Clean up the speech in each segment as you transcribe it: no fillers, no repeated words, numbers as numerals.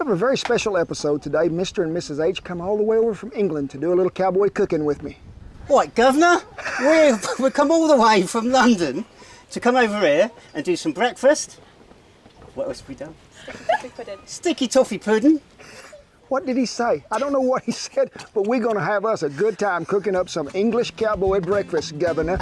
have a very special episode today. Mr. and Mrs. H come all the way over from England to do a little cowboy cooking with me. What, Governor? We've come all the way from London to come over here and do some breakfast. What else have we done? Sticky toffee pudding. Sticky toffee pudding. What did he say? I don't know what he said, but we're going to have us a good time cooking up some English cowboy breakfast, Governor.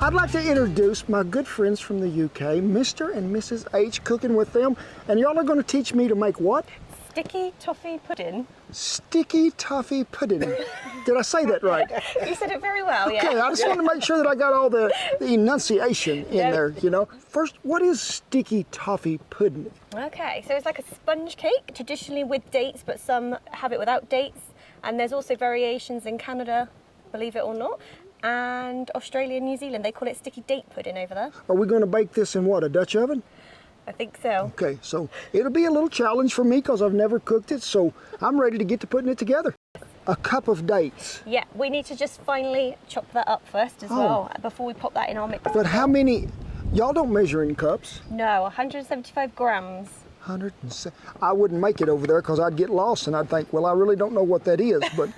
I'd like to introduce my good friends from the UK, Mr. and Mrs. H, cooking with them, and y'all are going to teach me to make what? Sticky toffee pudding. Sticky toffee pudding. Did I say that right? You said it very well, yeah. Okay, I just wanted to make sure that I got all the enunciation in there, you know. First, what is sticky toffee pudding? Okay, so it's like a sponge cake, traditionally with dates, but some have it without dates. And there's also variations in Canada, believe it or not, and Australia and New Zealand. They call it sticky date pudding over there. Are we going to bake this in what, a Dutch oven? I think so. Okay, so it'll be a little challenge for me because I've never cooked it, so I'm ready to get to putting it together. A cup of dates. Yeah, we need to just finally chop that up first as well, before we pop that in our mixer. But how many, y'all don't measure in cups. No, 175 grams. 107. I wouldn't make it over there because I'd get lost and I'd think, well, I really don't know what that is. But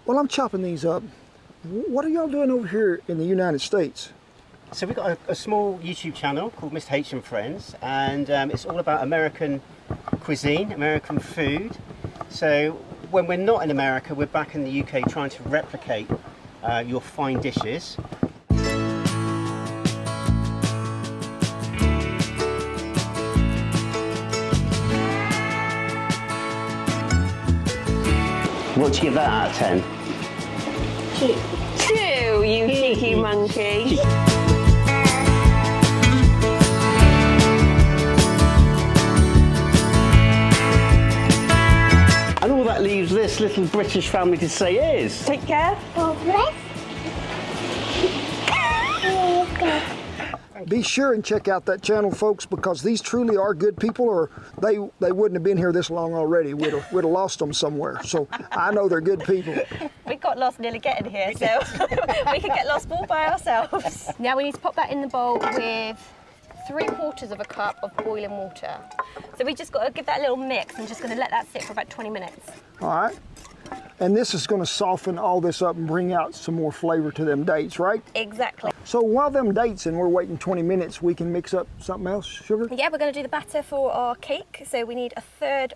while I'm chopping these up, what are y'all doing over here in the United States? So we've got a small YouTube channel called Mr. H and Friends, and it's all about American cuisine, American food. So when we're not in America, we're back in the UK trying to replicate your fine dishes. What would you give that out of 10? 2, you cheeky monkey. And all that leaves this little British family to say is... Take care. Be sure and check out that channel, folks, because these truly are good people, or they wouldn't have been here this long already. We'd have lost them somewhere. So I know they're good people. We got lost nearly getting here, so we could get lost all by ourselves. Now we need to pop that in the bowl with 3/4 of a cup of boiling water. So we just got to give that a little mix. I'm just going to let that sit for about 20 minutes. All right. And this is going to soften all this up and bring out some more flavor to them dates, right? Exactly. So while them dates and we're waiting 20 minutes, we can mix up something else, sugar? Yeah, we're going to do the batter for our cake. So we need 1/3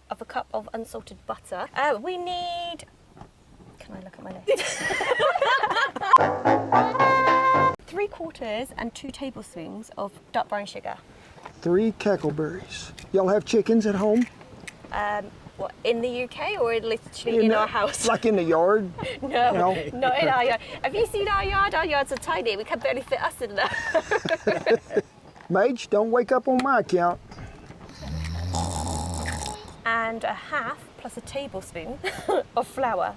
of a cup of unsalted butter. We need... Can I look at my list? 3/4 and 2 tablespoons of dark brown sugar. 3 cackleberries. Y'all have chickens at home? What, in the UK or literally in our house? Like in the yard? No, No? not in our yard. Have you seen our yard? Our yards are tiny. We can barely fit us in there. Mage, don't wake up on my account. And 1/2 plus a tablespoon of flour.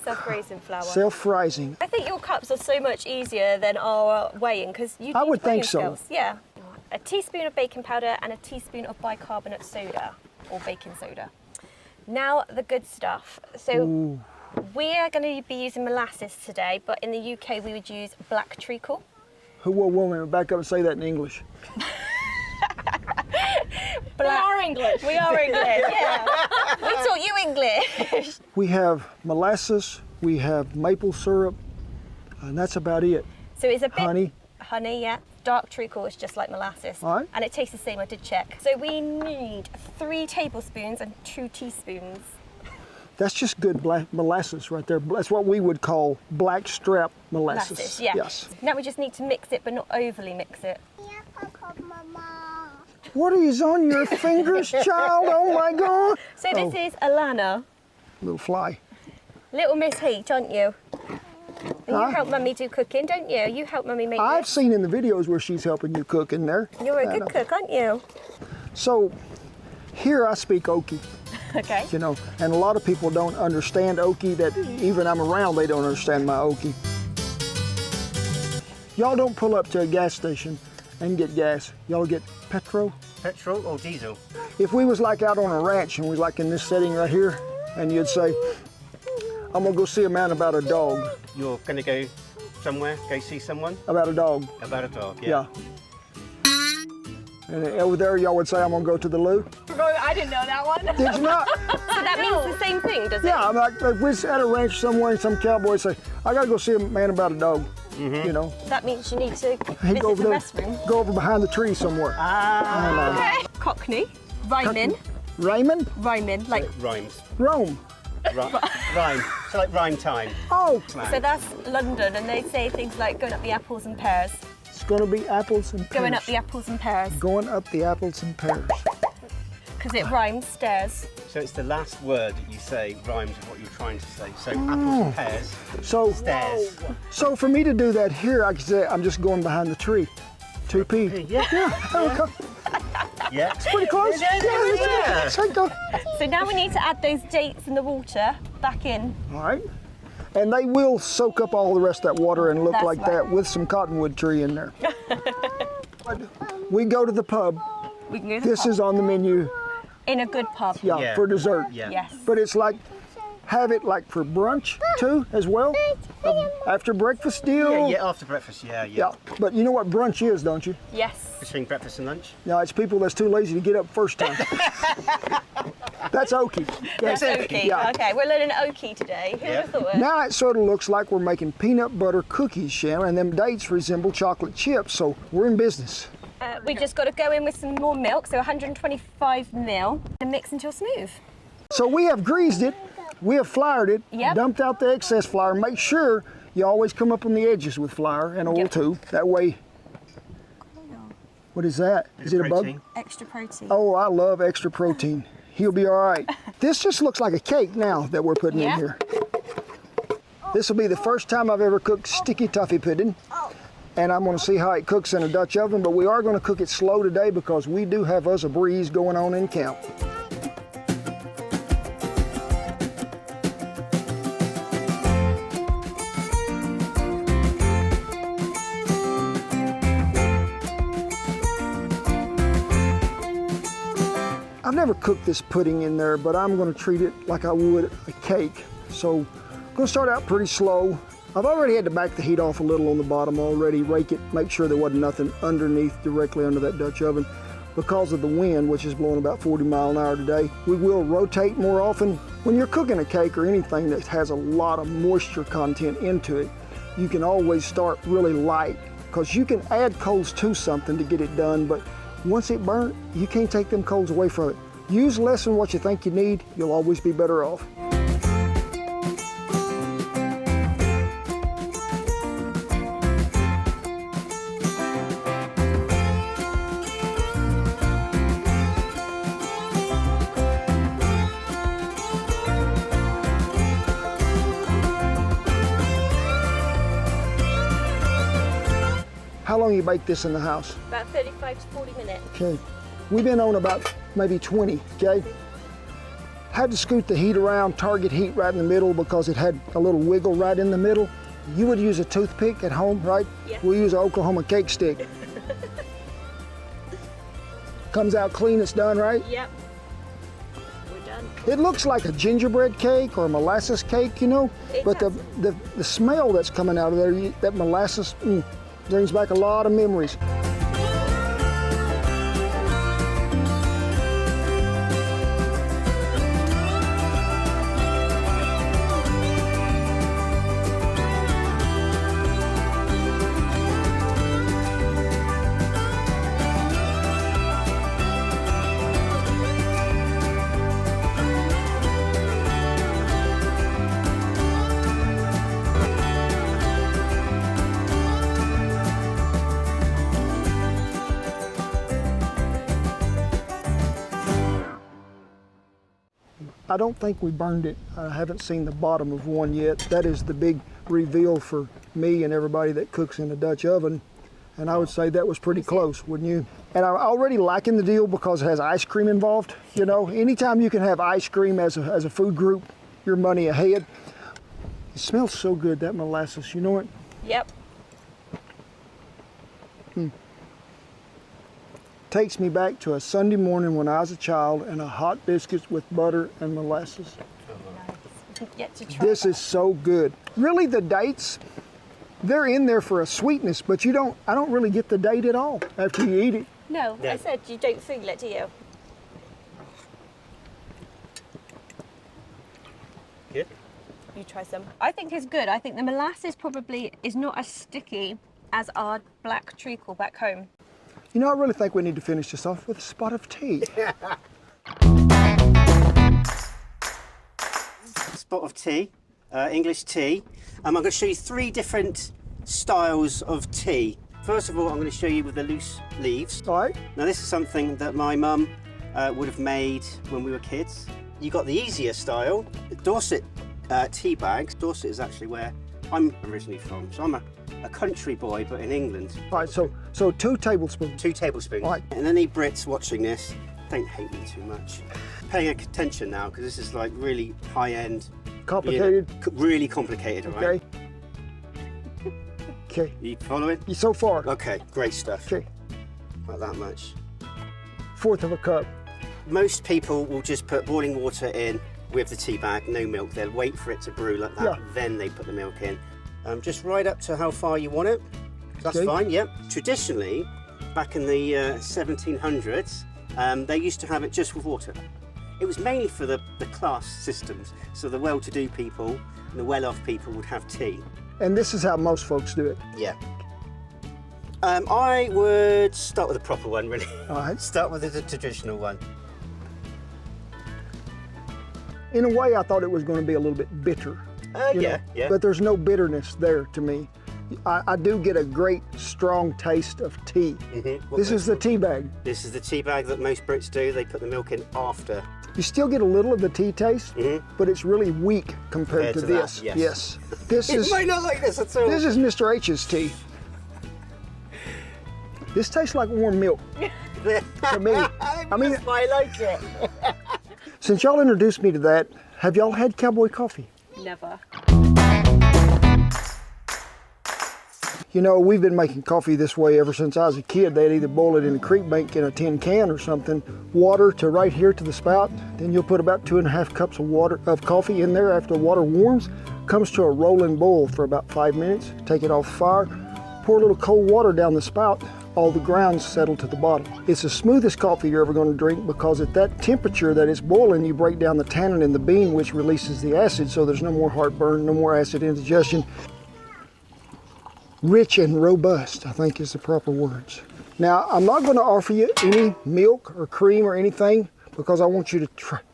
Self-raising flour. Self-rising. I think your cups are so much easier than our weighing because you I need would think weighing so. skills. Yeah. A teaspoon of baking powder and a teaspoon of bicarbonate soda or baking soda. Now the good stuff. So we're going to be using molasses today, but in the UK we would use black treacle. Whoa, back up and say that in English. We are English. We are English, yeah. We taught you English. We have molasses, we have maple syrup, and that's about it. So it's a bit... Honey. Honey, yeah. Dark treacle is just like molasses. All right. And it tastes the same, I did check. So we need 3 tablespoons and 2 teaspoons. That's just good black molasses right there. That's what we would call black strap molasses. Yeah. Yes. Now we just need to mix it, but not overly mix it. What is on your fingers, child? Oh my God. So this is Alana, Little fly. little Miss H, aren't you? And Huh? you help Mummy do cooking, don't you? You help Mummy make I've this. seen in the videos where she's helping you cook in there. You're a good cook, aren't you? So here I speak Okie, Okay. you know, and a lot of people don't understand Okie, that even I'm around, they don't understand my Okie. Y'all don't pull up to a gas station and get gas. Y'all get petrol. Petrol or diesel? If we was like out on a ranch and we was like in this setting right here, and you'd say, I'm gonna go see a man about a dog. You're going to go somewhere, go see someone About a dog. about a dog. Yeah. And over there, y'all would say, I'm gonna go to the loo. I didn't know that one. Did you not? So that means the same thing, does it? Yeah, I'm like, if we're at a ranch somewhere and some cowboy say, I gotta go see a man about a dog. You know, That means you need to he'd visit go the over there, restroom. go over behind the tree somewhere. Ah, Okay. Cockney, rhyming, Raymond? rhyming, like. rhymes. Rome. Rhyme. So like rhyme time. Oh, So that's London, and they say things like going up the apples and pears. it's gonna be apples and pears. Going up the apples and pears, Going up the apples and pears. because it rhymes stairs. So it's the last word that you say rhymes with what you're trying to say. So apples and pears, So, stairs. so for me to do that here, I could say I'm just going behind the tree. 2P. Yeah. Okay. Yeah. Pretty close. Yeah. Take go. So now we need to add those dates in the water back in. All right. And they will soak up all the rest of that water and look That's like right. that with some cottonwood tree in there. We go to the pub. We can go to the This pub. is on the menu, In a good pub. yeah, Yeah. for dessert. Yeah. Yes. But it's like, have it like for brunch too, as well. After breakfast deal. Yeah, after breakfast, yeah. Yeah. But you know what brunch is, don't you? Yes. Between breakfast and lunch. No, it's people that's too lazy to get up first time. That's Okie. That's Okie. Yeah. Okay, we're learning Okie today. Who would have thought it? Now it sort of looks like we're making peanut butter cookies, Shannon, and them dates resemble chocolate chips, so we're in business. We just got to go in with some more milk, so 125 ml, and mix until smooth. So we have greased it, we have floured it, Yep. dumped out the excess flour. Make sure you always come up on the edges with flour and oil Yep. too. That way, what is that? Is it a bug? Protein. Extra protein. Oh, I love extra protein. He'll be all right. This just looks like a cake now that we're putting in Yep. here. This will be the first time I've ever cooked sticky toffee pudding. And I'm gonna see how it cooks in a Dutch oven, but we are gonna cook it slow today because we do have us a breeze going on in camp. I've never cooked this pudding in there, but I'm gonna treat it like I would a cake. So I'm gonna start out pretty slow. I've already had to back the heat off a little on the bottom already, rake it, make sure there wasn't nothing underneath directly under that Dutch oven. Because of the wind, which is blowing about 40 miles an hour today, we will rotate more often. When you're cooking a cake or anything that has a lot of moisture content into it, you can always start really light because you can add coals to something to get it done, but once it burnt, you can't take them coals away from it. Use less than what you think you need, you'll always be better off. How long you bake this in the house? About 35 to 40 minutes. Okay. We've been on about maybe 20, okay? Had to scoot the heat around, target heat right in the middle because it had a little wiggle right in the middle. You would use a toothpick at home, right? Yeah. We use an Oklahoma cake stick. Comes out clean, it's done, right? Yep. We're done. It looks like a gingerbread cake or a molasses cake, you know? It But does. the smell that's coming out of there, that molasses, brings back a lot of memories. I don't think we burned it. I haven't seen the bottom of one yet. That is the big reveal for me and everybody that cooks in a Dutch oven. And I would say that was pretty close, wouldn't you? And I'm already liking the deal because it has ice cream involved. You know, anytime you can have ice cream as a food group, you're money ahead. It smells so good, that molasses, you know it? Yep. Takes me back to a Sunday morning when I was a child and a hot biscuits with butter and molasses. yet to try. This is so good. Really, the dates, they're in there for a sweetness, but I don't really get the date at all after you eat it. No, Yeah. I said you don't feel it, do you? Good. You try some. I think it's good. I think the molasses probably is not as sticky as our black treacle back home. You know, I really think we need to finish this off with a spot of tea. Spot of tea, English tea. I'm going to show you 3 different styles of tea. First of all, I'm going to show you with the loose leaves. All right. Now this is something that my mum would have made when we were kids. You got the easier style, Dorset tea bags. Dorset is actually where I'm originally from, so I'm a country boy, but in England. All right, so 2 tablespoons. 2 tablespoons. Right. And any Brits watching this, don't hate me too much. Paying attention now, because this is like really high-end. Complicated. Really complicated, all right? Okay. Okay. You following? You so far. Okay, great stuff. Okay. Like that much. 1/4 of a cup. Most people will just put boiling water in with the tea bag, no milk. They'll wait for it to brew like that, Yeah. then they put the milk in. Just right up to how far you want it. That's Okay. fine, yep. Traditionally, back in the 1700s, they used to have it just with water. It was mainly for the class systems, so the well-to-do people and the well-off people would have tea. And this is how most folks do it. Yeah. I would start with the proper one, really. All right. Start with the traditional one. In a way, I thought it was going to be a little bit bitter. you know, Yeah. But there's no bitterness there to me. I do get a great, strong taste of tea. Mm-hmm. This is the tea bag. This is the tea bag that most Brits do. They put the milk in after. You still get a little of the tea taste, but it's really weak compared to to this. that, yes. This You is might not like this at all. this is Mr. H's tea. This tastes like warm milk to me. I mean, I like it. since y'all introduced me to that, have y'all had Cowboy coffee? Never. You know, we've been making coffee this way ever since I was a kid. They'd either boil it in a creek bank in a tin can or something, water to right here to the spout. Then you'll put about 2.5 cups of coffee in there after the water warms. Comes to a rolling boil for about 5 minutes. Take it off the fire, pour a little cold water down the spout. All the grounds settle to the bottom. It's the smoothest coffee you're ever going to drink because at that temperature that it's boiling, you break down the tannin in the bean, which releases the acid, so there's no more heartburn, no more acid indigestion. Rich and robust, I think is the proper words. Now, I'm not going to offer you any milk or cream or anything because I want you to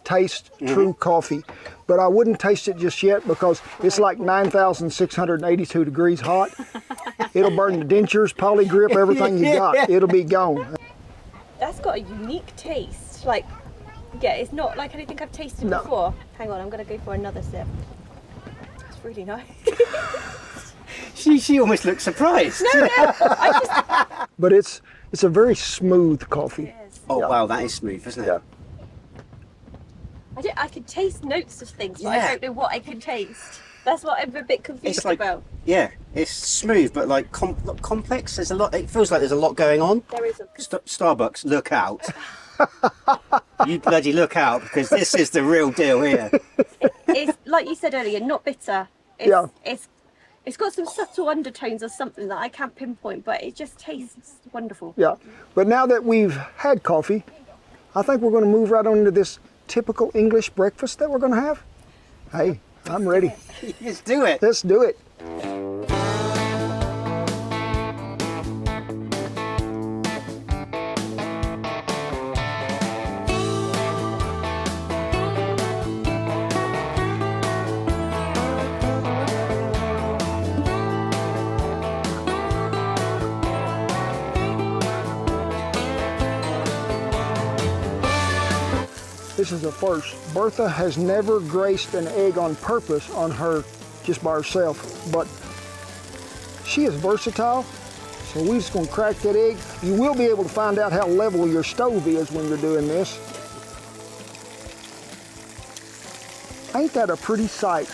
taste true coffee. But I wouldn't taste it just yet because it's like 9,682 degrees hot. It'll burn the dentures, poly grip, everything you got. It'll be gone. That's got a unique taste. Like, yeah, it's not like anything I've tasted No. before. Hang on, I'm going to go for another sip. It's really nice. She almost looks surprised. But it's a very smooth coffee. It is. Oh Yeah. wow, that is smooth, isn't it? Yeah. I can taste notes of things, but Yeah. I don't know what I can taste. That's what I'm a bit confused It's like about. yeah, it's smooth but like complex. There's a lot. It feels like there's a lot going on. There is a. Starbucks, look out! You bloody look out because this is the real deal here. It's like you said earlier, not bitter. It's, Yeah. It's got some subtle undertones or something that I can't pinpoint, but it just tastes wonderful. Yeah. But now that we've had coffee, I think we're going to move right on into this typical English breakfast that we're going to have. Hey, I'm ready. Let's do it. Let's do it. This is a first. Bertha has never graced an egg on purpose on her just by herself, but she is versatile, so we're just gonna crack that egg. You will be able to find out how level your stove is when you're doing this. Ain't that a pretty sight?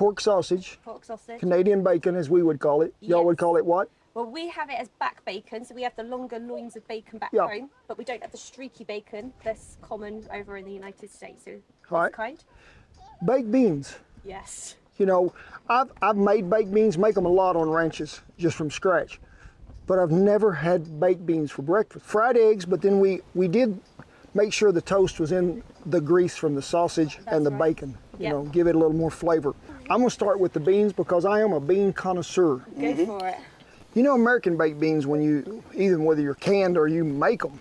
pork sausage, pork sausage. Canadian bacon as we would call it. Y'all would Yes. call it what? Well, we have it as back bacon, so we have the longer loins of bacon back Yeah. home, but we don't have the streaky bacon that's common over in the United States. So this Right. kind. Baked beans. Yes. You know, I've made baked beans, make them a lot on ranches, just from scratch. But I've never had baked beans for breakfast. Fried eggs, but then we did make sure the toast was in the grease from the sausage and the That's right. bacon. You Yep. know, give it a little more flavor. I'm gonna start with the beans because I am a bean connoisseur. Go for it. You know, American baked beans, when even whether you're canned or you make them,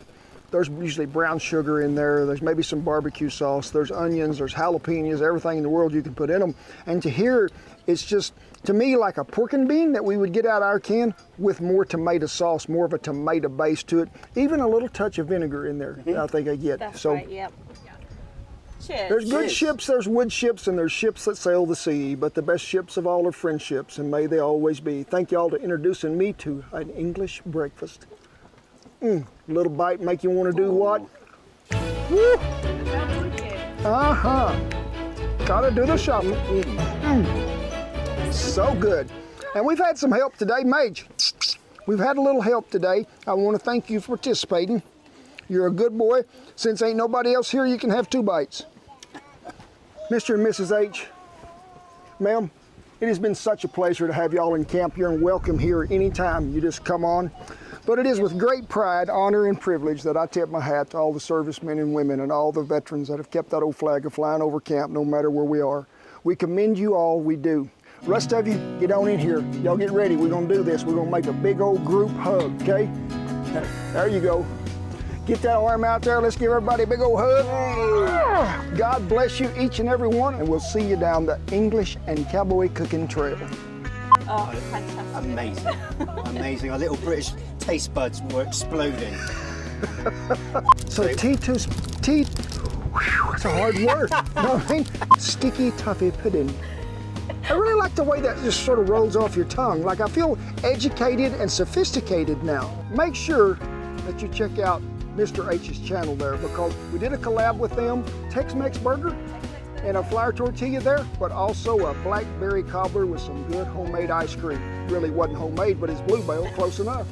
there's usually brown sugar in there, there's maybe some barbecue sauce, there's onions, there's jalapenos, everything in the world you can put in them. And to here, it's just, to me, like a pork and bean that we would get out of our can with more tomato sauce, more of a tomato base to it, even a little touch of vinegar in there, I think I get. That's So right, yep. Cheers. there's good Cheers. ships, there's wood ships, and there's ships that sail the sea, but the best ships of all are friendships, and may they always be. Thank y'all for introducing me to an English breakfast. Little bite make you want to do what? Woo! Uh-huh. Gotta do the shopping. So good. And we've had some help today, Mage. We've had a little help today. I want to thank you for participating. You're a good boy. Since ain't nobody else here, you can have 2 bites. Mr. and Mrs. H, ma'am, it has been such a pleasure to have y'all in camp. You're welcome here anytime. You just come on. But it is with great pride, honor, and privilege that I tip my hat to all the servicemen and women and all the veterans that have kept that old flag flying over camp no matter where we are. We commend you all, we do. Rest of you, get on in here. Y'all get ready. We're gonna do this. We're gonna make a big old group hug, okay? There you go. Get that arm out there. Let's give everybody a big old hug. God bless you, each and every one, and we'll see you down the English and Cowboy Cooking Trail. Oh, fantastic. Amazing. Amazing. Our little British taste buds were exploding. So that's a hard word. You know what I mean? Sticky Toffee Pudding. I really like the way that just sort of rolls off your tongue. Like I feel educated and sophisticated now. Make sure that you check out Mr. H's channel there because we did a collab with them, Tex-Mex burger and a flour tortilla there, but also a blackberry cobbler with some good homemade ice cream. Really wasn't homemade, but it's Bluebell, close enough.